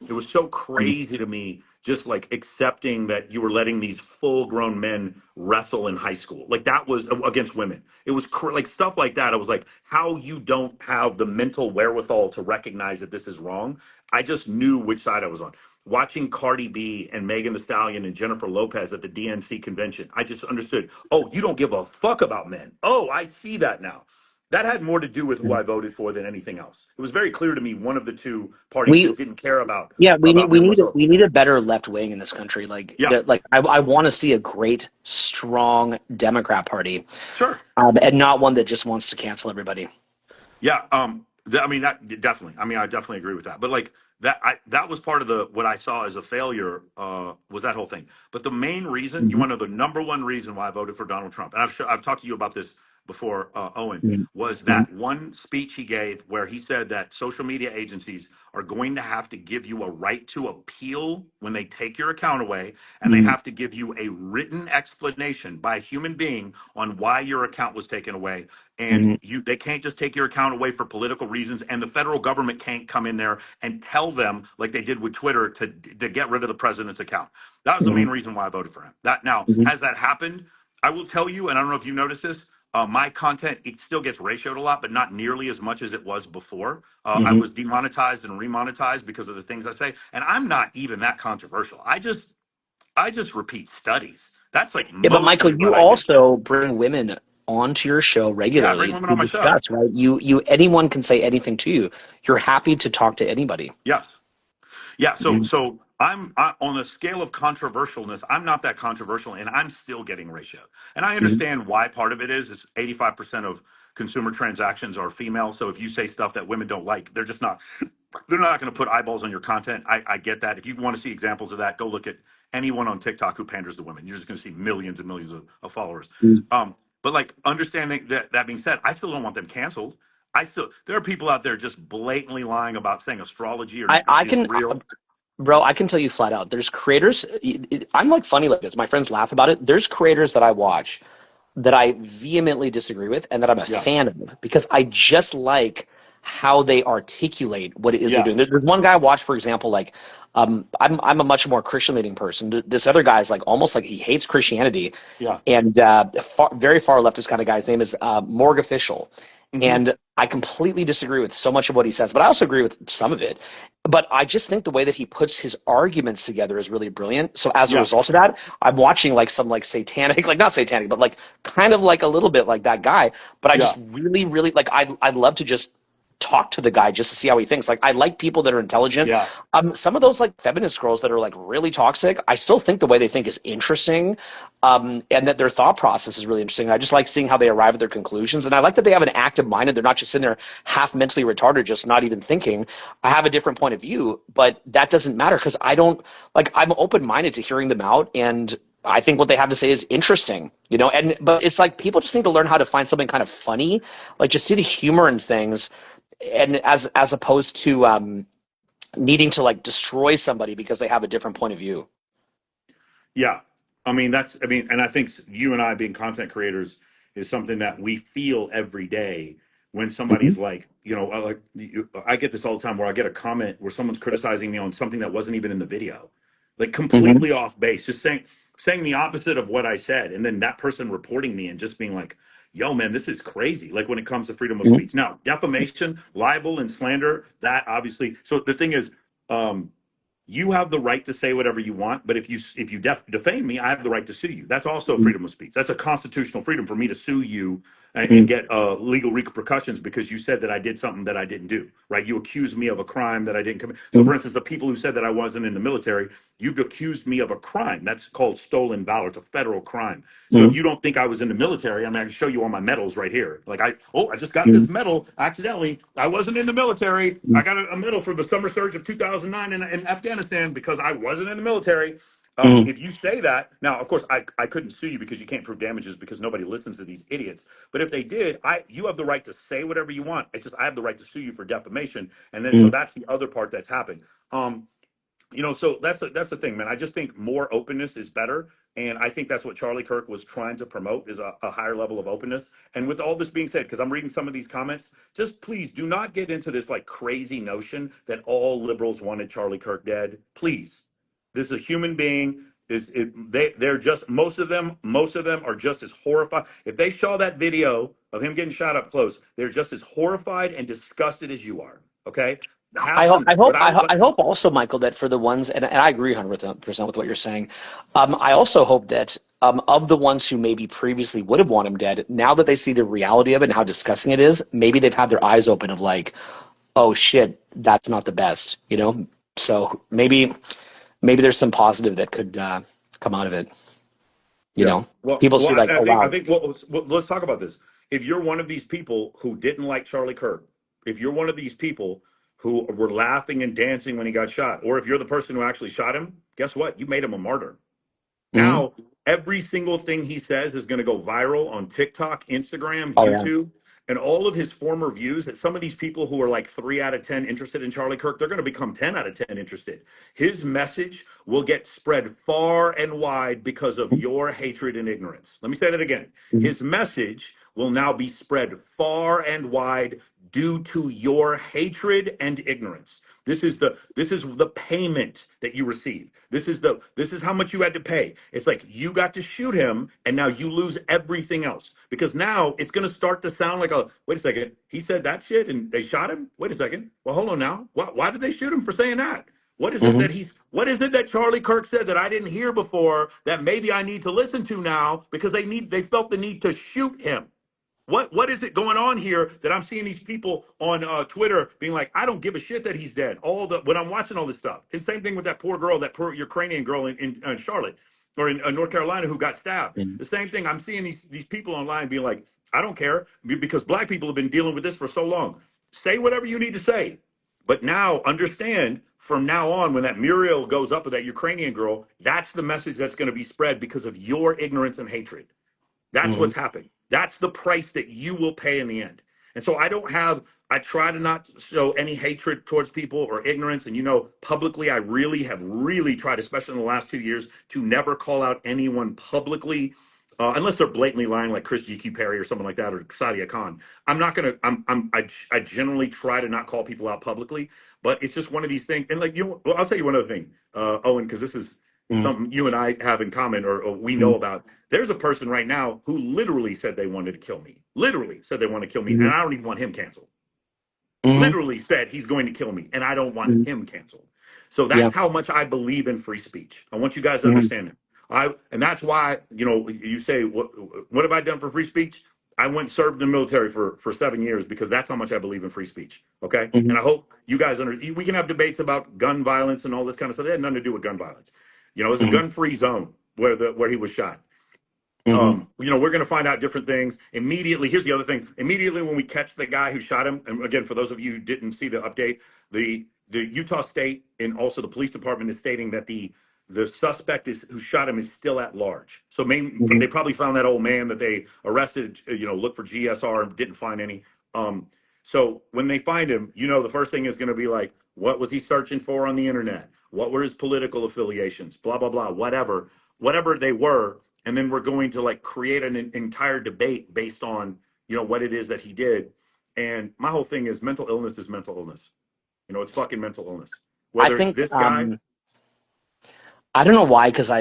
It was so crazy to me, just like accepting that you were letting these full grown men wrestle in high school. Like that was against women. It was like stuff like that. I was like, how you don't have the mental wherewithal to recognize that this is wrong. I just knew which side I was on. Watching Cardi B and Megan Thee Stallion and Jennifer Lopez at the DNC convention, I just understood, oh, you don't give a fuck about men. Oh, I see that now. That had more to do with who I voted for than anything else. It was very clear to me one of the two parties We just didn't care about Yeah, we need we men need whatsoever. we need a better left wing in this country. Like Yeah, that, like I want to see a great, strong Democrat Party, sure. and not one that just wants to cancel everybody. Yeah, I mean that definitely. I mean, I definitely agree with that. But like that was part of the what I saw as a failure was that whole thing. But the main reason, you Mhm. want to know the number one reason why I voted for Donald Trump, and I've talked to you about this before, Owen, Mhm. was Mhm. that one speech he gave where he said that social media agencies are going to have to give you a right to appeal when they take your account away, and they Mhm. have to give you a written explanation by a human being on why your account was taken away. And Mhm. they can't just take your account away for political reasons, and the federal government can't come in there and tell them like they did with Twitter to get rid of the president's account. That was the Mhm. main reason why I voted for him. That now Mhm. has that happened? I will tell you, and I don't know if you noticed this. My content, it still gets ratioed a lot, but not nearly as much as it was before. I Mhm. was demonetized and remonetized because of the things I say, and I'm not even that controversial. I just repeat studies. That's like Yeah, but Michael, mostly what you I do. also bring women onto your show Yeah, I bring regularly women to on my show. discuss, right? You anyone can say anything to you. You're happy to talk to anybody. Yes. Yeah, so Mhm. so on a scale of controversialness, I'm not that controversial, and I'm still getting ratio. And I Mhm. understand why part of it is it's 85% of consumer transactions are female. So if you say stuff that women don't like, they're not going to put eyeballs on your content. I get that. If you want to see examples of that, go look at anyone on TikTok who panders to women. You're just going to see millions and millions of followers. Mhm. But like understanding that being said, I still don't want them canceled. There are people out there just blatantly lying about saying astrology I is can, real. bro, I can tell you flat out. There's creators. I'm like funny like this. My friends laugh about it. There's creators that I watch that I vehemently disagree with and that I'm a Yeah. fan of because I just like how they articulate what it is they're Yeah. doing. There's one guy I watch, for example, like I'm a much more Christian leaning person. This other guy's like almost like he hates Christianity, Yeah. and very far leftist kind of guy. His name is Morg Official, Hmm. and I completely disagree with so much of what he says, but I also agree with some of it. But I just think the way that he puts his arguments together is really brilliant. So as a Yeah. result of that, I'm watching like some like satanic, like not satanic, but like kind of like a little bit like that guy. But I Yeah. just really, really like I'd love to just talk to the guy just to see how he thinks. Like I like people that are intelligent. Yeah. Some of those like feminist girls that are like really toxic, I still think the way they think is interesting, and that their thought process is really interesting. I just like seeing how they arrive at their conclusions, and I like that they have an active mind and they're not just sitting there half mentally retarded, just not even thinking. I have a different point of view, but that doesn't matter because I don't like. I'm open minded to hearing them out and. I think what they have to say is interesting, and but it's like people just need to learn how to find something kind of funny, like just see the humor in things, and as opposed to needing to like destroy somebody because they have a different point of view. Yeah. And I think you and I being content creators is something that we feel every day when Mhm. somebody's like, I get this all the time where I get a comment where someone's criticizing me on something that wasn't even in the video, like Mhm. completely off base, just saying the opposite of what I said, and then that person reporting me and just being like, "Yo, man, this is crazy." Like when it comes to freedom of Mhm. speech, now defamation, libel, and slander, that obviously. So the thing is, um, you have the right to say whatever you want, but if you defame me, I have the right to sue you. That's also freedom of speech. That's a constitutional freedom for me to sue you and get legal repercussions because you said that I did something that I didn't do, right? You accused me of a crime that I didn't commit. So, for instance, the people who said that I wasn't in the military, you've accused me of a crime. That's called stolen valor. It's a federal crime. So if you don't think I was in the military, I mean, I can show you all my medals right here. Like I just got this medal accidentally. I wasn't in the military. I got a medal for the summer surge of 2009 in Afghanistan because I wasn't in the military. If you say that, now, of course, I couldn't sue you because you can't prove damages because nobody listens to these idiots. But if they did, you have the right to say whatever you want. It's just I have the right to sue you for defamation. And then so that's the other part that's happened. So that's the thing, man. I just think more openness is better. And I think that's what Charlie Kirk was trying to promote is a higher level of openness. And with all this being said, because I'm reading some of these comments, just please do not get into this like crazy notion that all liberals wanted Charlie Kirk dead. Please. This is a human being. They're just most of them are just as horrified. If they saw that video of him getting shot up close, they're just as horrified and disgusted as you are. Okay, have I hope, some. I hope, What I I would hope, like. I hope also, Michael, that for the ones, and I agree 100% with what you're saying. I also hope that of the ones who maybe previously would have wanted him dead, now that they see the reality of it and how disgusting it is, maybe they've had their eyes open of like, oh shit, that's not the best, you know? So maybe there's some positive that could come out of it, you Yeah. know? Well, People well, see like, I oh think I wow. think let's talk about this. If you're one of these people who didn't like Charlie Kirk, if you're one of these people who were laughing and dancing when he got shot, or if you're the person who actually shot him, guess what? You made him a martyr. Hmm. Now, every single thing he says is going to go viral on TikTok, Instagram, Oh yeah. YouTube, and all of his former views. That some of these people who are like 3 out of 10 interested in Charlie Kirk, they're going to become 10 out of 10 interested. His message will get spread far and wide because of your hatred and ignorance. Let me say that again. Mhm. His message will now be spread far and wide due to your hatred and ignorance. This is the payment that you receive. This is how much you had to pay. It's like you got to shoot him and now you lose everything else. Because now it's gonna start to sound like a wait a second, he said that shit and they shot him? Wait a second. Well, hold on now. Why did they shoot him for saying that? Mhm. What is it that Charlie Kirk said that I didn't hear before that maybe I need to listen to now because they felt the need to shoot him? What is it going on here that I'm seeing these people on Twitter being like, I don't give a shit that he's dead. All the when I'm watching all this stuff, and same thing with that poor girl, that poor Ukrainian girl in Charlotte or in North Carolina who got stabbed. Mhm. The same thing. I'm seeing these people online being like, I don't care because black people have been dealing with this for so long. Say whatever you need to say, but now understand from now on when that Muriel goes up with that Ukrainian girl, that's the message that's going to be spread because of your ignorance and hatred. That's Mhm. what's happened. That's the price that you will pay in the end. And so I try to not show any hatred towards people or ignorance. And, publicly, I really have really tried, especially in the last 2 years, to never call out anyone publicly, unless they're blatantly lying like Chris GQ Perry or someone like that or Sadia Khan. I'm not going to, I generally try to not call people out publicly, but it's just one of these things. And well, I'll tell you one other thing, Owen, because this is Mhm. something you and I have in common or we know Mhm. about. There's a person right now who literally said they wanted to kill me. Literally said they want to kill me, and Mhm. I don't even want him canceled. Mhm. Literally said he's going to kill me, and I don't want Mhm. him canceled. So Yeah. that's how much I believe in free speech. I want you guys to Mhm. understand it. And that's why you say what have I done for free speech? I went and served in the military for 7 years because that's how much I believe in free speech. Okay, and Mhm. I hope you guys we can have debates about gun violence and all this kind of stuff. It had nothing to do with gun violence. It's a Mhm. gun-free zone where he was shot. Mhm. We're going to find out different things immediately. Here's the other thing. Immediately when we catch the guy who shot him, and again, for those of you who didn't see the update, the Utah State and also the police department is stating that the suspect who shot him is still at large. So they Mhm. probably found that old man that they arrested. Looked for GSR and didn't find any. Um, so when they find him, the first thing is going to be like, what was he searching for on the internet? What were his political affiliations? Blah blah blah. Whatever they were, and then we're going to like create an entire debate based on what it is that he did. And my whole thing is mental illness is mental illness. It's fucking mental illness, I whether it's think this guy. I don't know why, because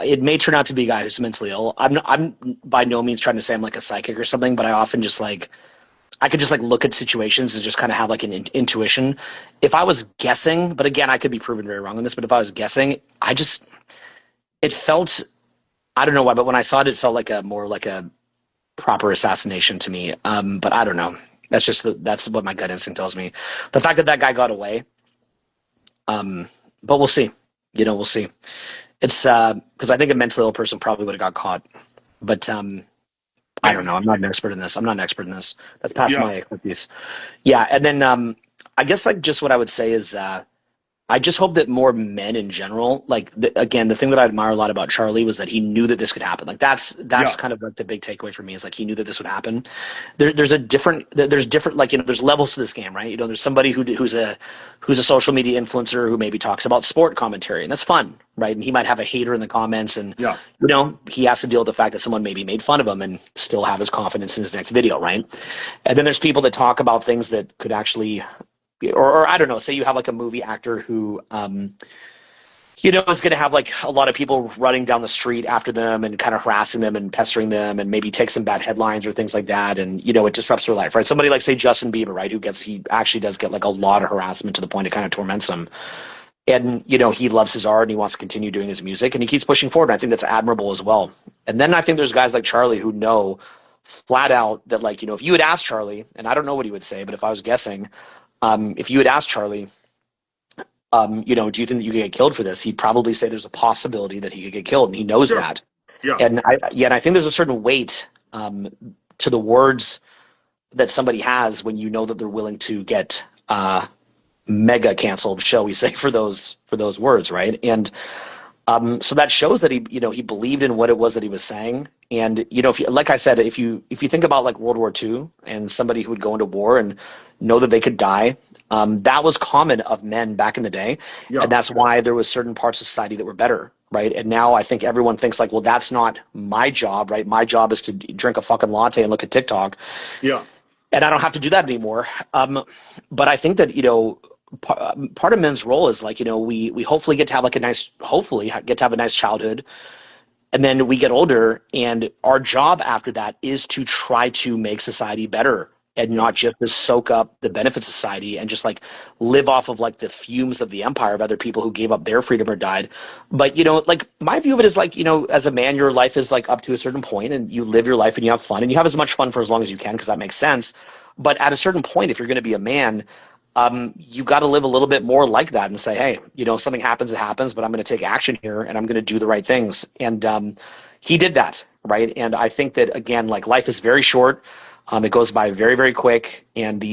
it may turn out to be a guy who's mentally ill. I'm by no means trying to say I'm like a psychic or something, but I often just like I could just like look at situations and just kind of have like an intuition. If I was guessing, but again, I could be proven very wrong on this, but if I was guessing, it felt I don't know why, but when I saw it, it felt like a more like a proper assassination to me. But I don't know. That's what my gut instinct tells me. The fact that that guy got away, but we'll see. We'll see. It's because I think a mentally ill person probably would have got caught. But I don't know. I'm not an expert in this. I'm not an expert in this. That's past Yeah. my expertise. Yeah, and then I guess like just what I would say is I just hope that more men in general, like again, the thing that I admire a lot about Charlie was that he knew that this could happen. Like that's Yeah. kind of like the big takeaway for me is like he knew that this would happen. There's different like there's levels to this game, right? There's somebody who's a social media influencer who maybe talks about sport commentary, and that's fun, right? And he might have a hater in the comments, and Yeah. he has to deal with the fact that someone maybe made fun of him and still have his confidence in his next video, right? And then there's people that talk about things that could actually or I don't know, say you have like a movie actor who, is going to have like a lot of people running down the street after them and kind of harassing them and pestering them and maybe take some bad headlines or things like that. And, it disrupts their life, right? Somebody like, say, Justin Bieber, right? He actually does get like a lot of harassment to the point it kind of torments him. And, he loves his art and he wants to continue doing his music and he keeps pushing forward. And I think that's admirable as well. And then I think there's guys like Charlie who know flat out that like, if you had asked Charlie, and I don't know what he would say, but if I was guessing, if you had asked Charlie, do you think that you could get killed for this? He'd probably say there's a possibility that he could get killed, and he knows Sure. that. Yeah. And I think there's a certain weight to the words that somebody has when you know that they're willing to get mega canceled, shall we say, for those words, right? And so that shows that he believed in what it was that he was saying. And if you, like I said, if you think about like World War II and somebody who would go into war and know that they could die, that was common of men back in the day, Yeah. and that's why there was certain parts of society that were better, right? And now I think everyone thinks like, well, that's not my job, right? My job is to drink a fucking latte and look at TikTok, Yeah. and I don't have to do that anymore. But I think that part of men's role is like we hopefully get to have like a nice childhood, and then we get older, and our job after that is to try to make society better and not just to soak up the benefits of society and just like live off of like the fumes of the empire of other people who gave up their freedom or died. But like my view of it is like as a man, your life is like up to a certain point, and you live your life and you have fun and you have as much fun for as long as you can because that makes sense. But at a certain point, if you're going to be a man, you got to live a little bit more like that and say, hey, if something happens, it happens, but I'm going to take action here and I'm going to do the right things. And he did that, right? And I think that, again, like life is very short. It goes by very, very quick. And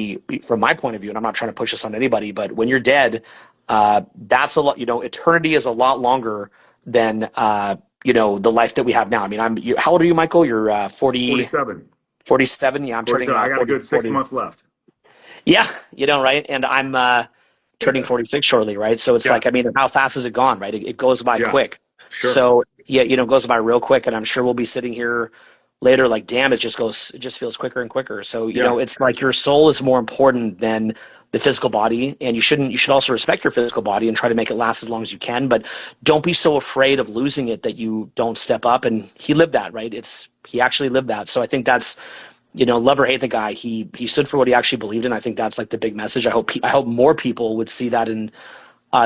from my point of view, and I'm not trying to push this on anybody, but when you're dead, that's a lot, eternity is a lot longer than, the life that we have now. I mean, how old are you, Michael? You're 47. 47. Yeah, I'm turning 47. I got a 40, good 6 40. months left. Yeah, right? And I'm turning 46 shortly, right? So it's Yeah. like, I mean, how fast has it gone, right? It goes by Yeah. quick. Sure. So, yeah, it goes by real quick. And I'm sure we'll be sitting here later like, damn, it just feels quicker and quicker. So, Yeah. it's like your soul is more important than the physical body. And you should also respect your physical body and try to make it last as long as you can. But don't be so afraid of losing it that you don't step up. And he lived that, right? He actually lived that. So I think that's, love or hate the guy, he stood for what he actually believed in. I think that's like the big message. I hope more people would see that and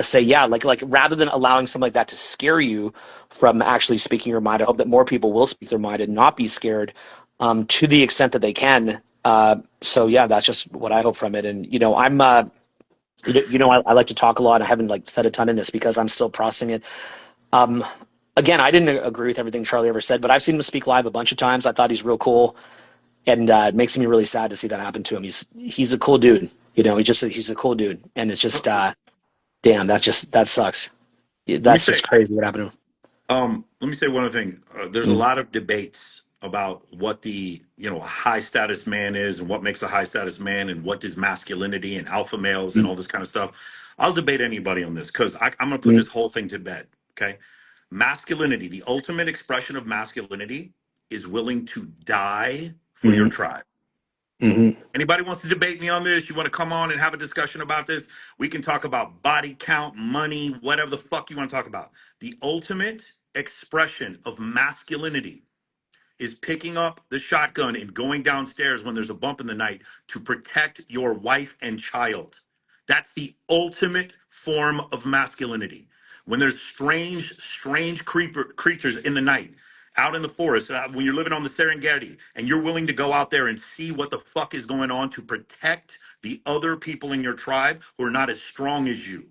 say, yeah, like rather than allowing something like that to scare you from actually speaking your mind, I hope that more people will speak their mind and not be scared to the extent that they can. So yeah, that's just what I hope from it. And I'm I like to talk a lot. I haven't like said a ton in this because I'm still processing it. Again, I didn't agree with everything Charlie ever said, but I've seen him speak live a bunch of times. I thought he's real cool. And it makes me really sad to see that happen to him. He's a cool dude, he's a cool dude, and it's just damn, that sucks. That's just crazy what happened to Let me say one other thing. There's a him. lot of debates about what the high status man is and what makes a high status man and what is masculinity and alpha males and Mm, all this kind of stuff. I'll debate anybody on this because I'm going to put mm, this whole thing to bed. Okay, masculinity, the ultimate expression of masculinity, is willing to die for your mm, tribe. mm, Anybody wants to debate me on this? You want to come on and have a discussion about this? We can talk about body count, money, whatever the fuck you want to talk about. The ultimate expression of masculinity is picking up the shotgun and going downstairs when there's a bump in the night to protect your wife and child. That's the ultimate form of masculinity. When there's strange creatures in the night, out in the forest, when you're living on the Serengeti, and you're willing to go out there and see what the fuck is going on to protect the other people in your tribe who are not as strong as you.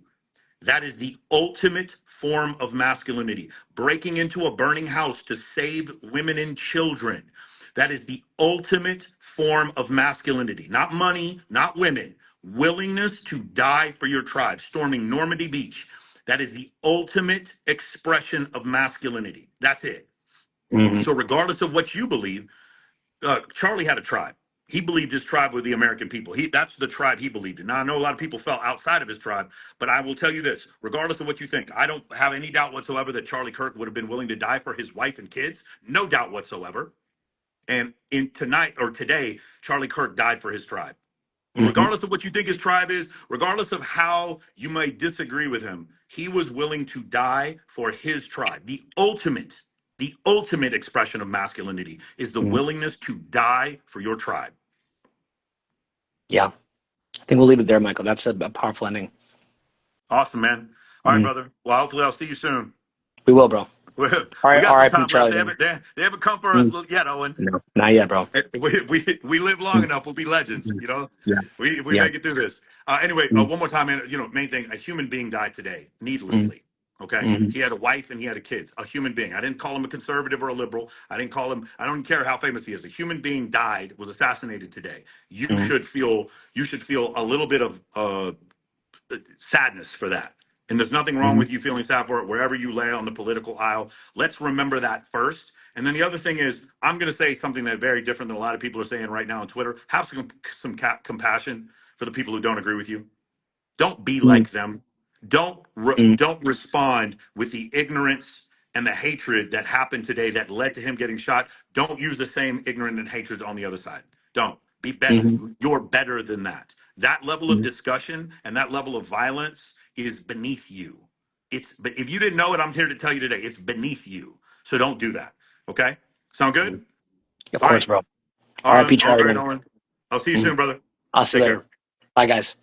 That is the ultimate form of masculinity. Breaking into a burning house to save women and children. That is the ultimate form of masculinity. Not money, not women. Willingness to die for your tribe. Storming Normandy Beach. That is the ultimate expression of masculinity. That's it. Hmm. So, regardless of what you believe, Charlie had a tribe. He believed his tribe were the American people. That's the tribe he believed in. Now I know a lot of people fell outside of his tribe, but I will tell you this: regardless of what you think, I don't have any doubt whatsoever that Charlie Kirk would have been willing to die for his wife and kids. No doubt whatsoever. And in tonight or today, Charlie Kirk died for his tribe. Hmm. Regardless of what you think his tribe is, regardless of how you may disagree with him, he was willing to die for his tribe. The ultimate expression of masculinity is the Hmm. willingness to die for your tribe. Yeah, I think we'll leave it there, Michael. That's a powerful ending. Awesome, man. All right, Hmm. brother. Well, hopefully I'll see you soon. We will, bro. Well, All we right, got some R.I.P. time left. Charlie, They man. haven't, they haven't come for us Mm. yet, Owen. No, not yet, bro. We live long enough. We'll be legends. Mm. You know, Yeah, we yeah. make it through this. Anyway, Mm. one more time, man. Main thing: a human being died today Mm. needlessly. Okay, Hmm. he had a wife and he had a kids. A human being. I didn't call him a conservative or a liberal. I didn't call him. I don't care how famous he is. A human being died, was assassinated today. You Hmm. should feel. You should feel a little bit of sadness for that. And there's nothing wrong Hmm. with you feeling sad for it wherever you lay on the political aisle. Let's remember that first. And then the other thing is, I'm going to say something that's very different than a lot of people are saying right now on Twitter. Have some compassion for the people who don't agree with you. Don't be Hmm. like them. Don't respond with the ignorance and the hatred that happened today that led to him getting shot. Don't use the same ignorance and hatred on the other side. Don't be better. Hmm. You're better than that. That level of discussion and that level of violence is beneath you. But if you didn't know it, I'm here to tell you today. It's beneath you. So don't do that. Okay? Sound Hmm. good? Of All course, right. bro. All R.I.P. right, all Charlie, right, man. Owen. I'll see you Hmm. soon, brother. I'll see you Take later. care. Bye, guys.